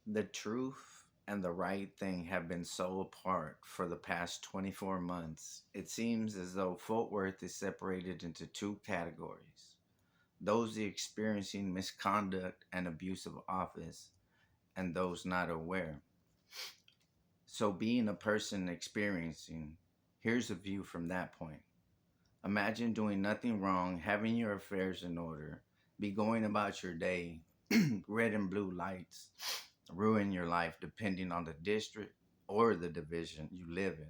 The truth and the right thing have been so apart for the past 24 months. It seems as though Fort Worth is separated into two categories: those experiencing misconduct and abuse of office, and those not aware. So, being a person experiencing, here's a view from that point. Imagine doing nothing wrong, having your affairs in order, be going about your day, red and blue lights ruin your life depending on the district or the division you live in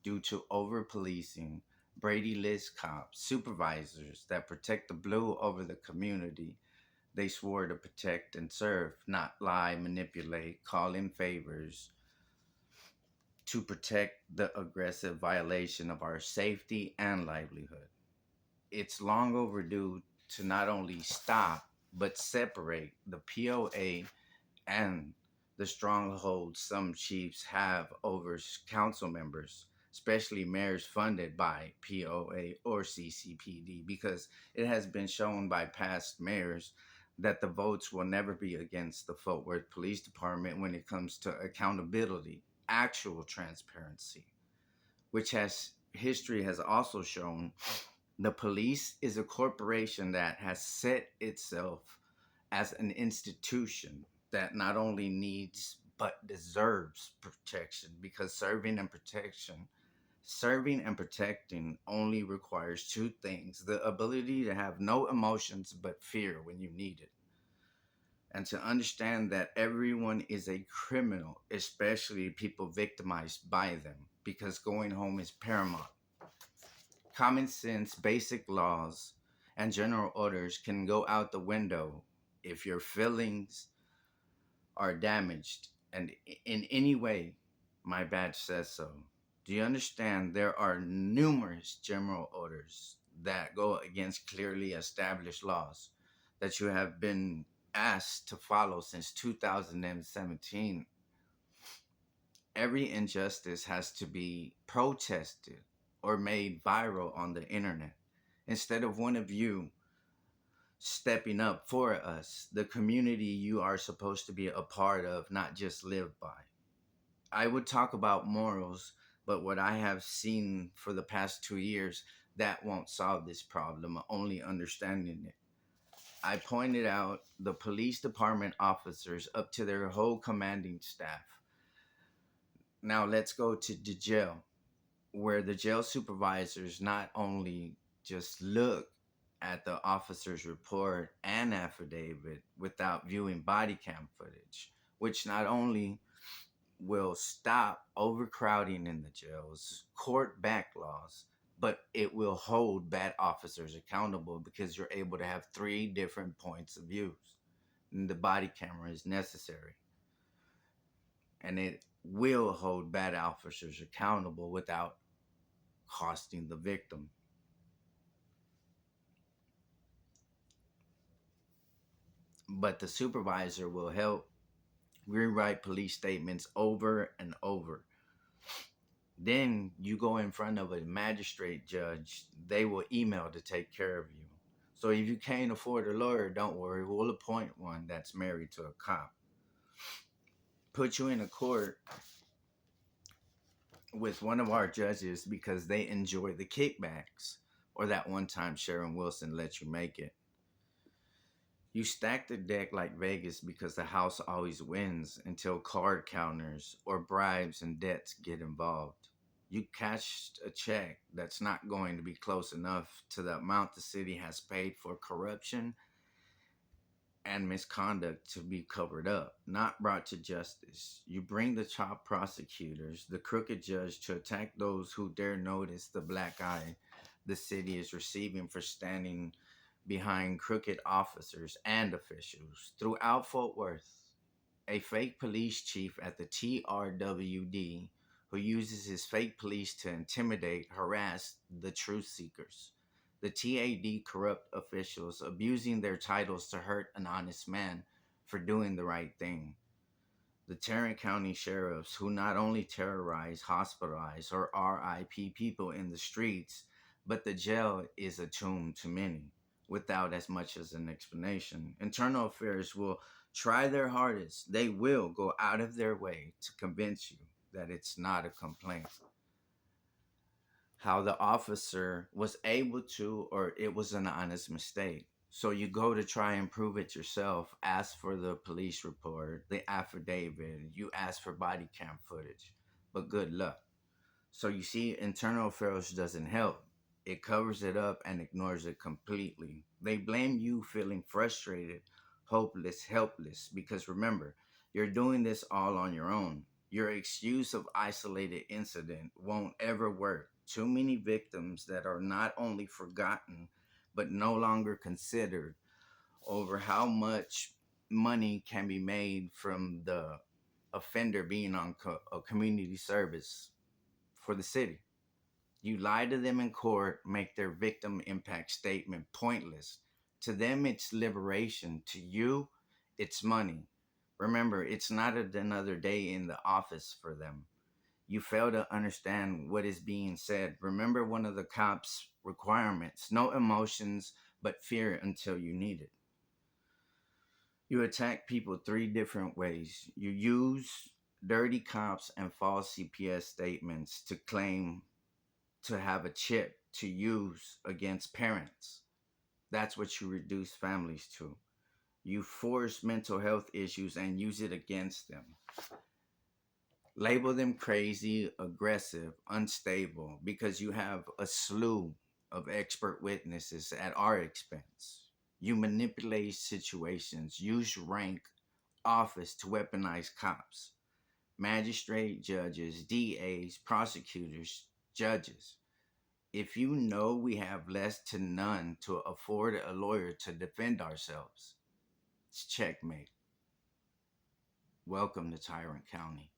due to over policing, Brady list cops, supervisors that protect the blue over the community they swore to protect and serve, not lie, manipulate, call in favors to protect the aggressive violation of our safety and livelihood. It's long overdue to not only stop but separate the POA and the stronghold some chiefs have over council members, especially mayors funded by POA or CCPD, because it has been shown by past mayors that the votes will never be against the Fort Worth Police Department when it comes to accountability, actual transparency, which has history has also shown the police is a corporation that has set itself as an institution that not only needs but deserves protection, because serving and protecting only requires two things: the ability to have no emotions but fear when you need it, and to understand that everyone is a criminal, especially people victimized by them, because going home is paramount. Common sense, basic laws, and general orders can go out the window if your feelings are damaged and in any way my badge says so. Do you understand there are numerous general orders that go against clearly established laws that you have been asked to follow since 2017? Every injustice has to be protested or made viral on the internet. Instead of one of you stepping up for us, the community you are supposed to be a part of, not just live by. I would talk about morals, but what I have seen for the past 2 years, that won't solve this problem, only understanding it. I pointed out the police department officers up to their whole commanding staff. Now let's go to the jail, where the jail supervisors not only just look at the officer's report and affidavit without viewing body cam footage, which not only will stop overcrowding in the jails, court backlogs, but it will hold bad officers accountable because you're able to have three different points of views. And the body camera is necessary. And it will hold bad officers accountable without costing the victim. But the supervisor will help rewrite police statements over and over. Then you go in front of a magistrate judge, they will email to take care of you. So if you can't afford a lawyer, don't worry, we'll appoint one that's married to a cop. Put you in a court with one of our judges because they enjoy the kickbacks, or that one time Sharon Wilson let you make it. You stack the deck like Vegas because the house always wins until card counters or bribes and debts get involved. You cashed a check that's not going to be close enough to the amount the city has paid for corruption and misconduct to be covered up, not brought to justice. You bring the top prosecutors, the crooked judge to attack those who dare notice the black eye the city is receiving for standing behind crooked officers and officials. Throughout Fort Worth, a fake police chief at the TRWD who uses his fake police to intimidate, harass the truth seekers. The TAD corrupt officials abusing their titles to hurt an honest man for doing the right thing. The Tarrant County sheriffs who not only terrorize, hospitalize, or RIP people in the streets, but the jail is a tomb to many. without as much as an explanation. Internal affairs will try their hardest. They will go out of their way to convince you that it's not a complaint. How the officer was able to, or it was an honest mistake. So you go to try and prove it yourself, ask for the police report, the affidavit, you ask for body cam footage, but good luck. So you see, internal affairs doesn't help. It covers it up and ignores it completely. They blame you feeling frustrated, hopeless, helpless, because remember, you're doing this all on your own. Your excuse of isolated incident won't ever work. Too many victims that are not only forgotten, but no longer considered over how much money can be made from the offender being on a community service for the city. You lie to them in court, make their victim impact statement pointless. To them, it's liberation. To you, it's money. Remember, it's not another day in the office for them. You fail to understand what is being said. Remember one of the cops' requirements: no emotions, but fear until you need it. You attack people three different ways. You use dirty cops and false CPS statements to claim to have a chip to use against parents. That's what you reduce families to. You force mental health issues and use it against them. Label them crazy, aggressive, unstable because you have a slew of expert witnesses at our expense. You manipulate situations, use rank, office to weaponize cops, magistrate, judges, DAs, prosecutors, judges. If you know we have less to none to afford a lawyer to defend ourselves, it's checkmate. Welcome to Tyrant County.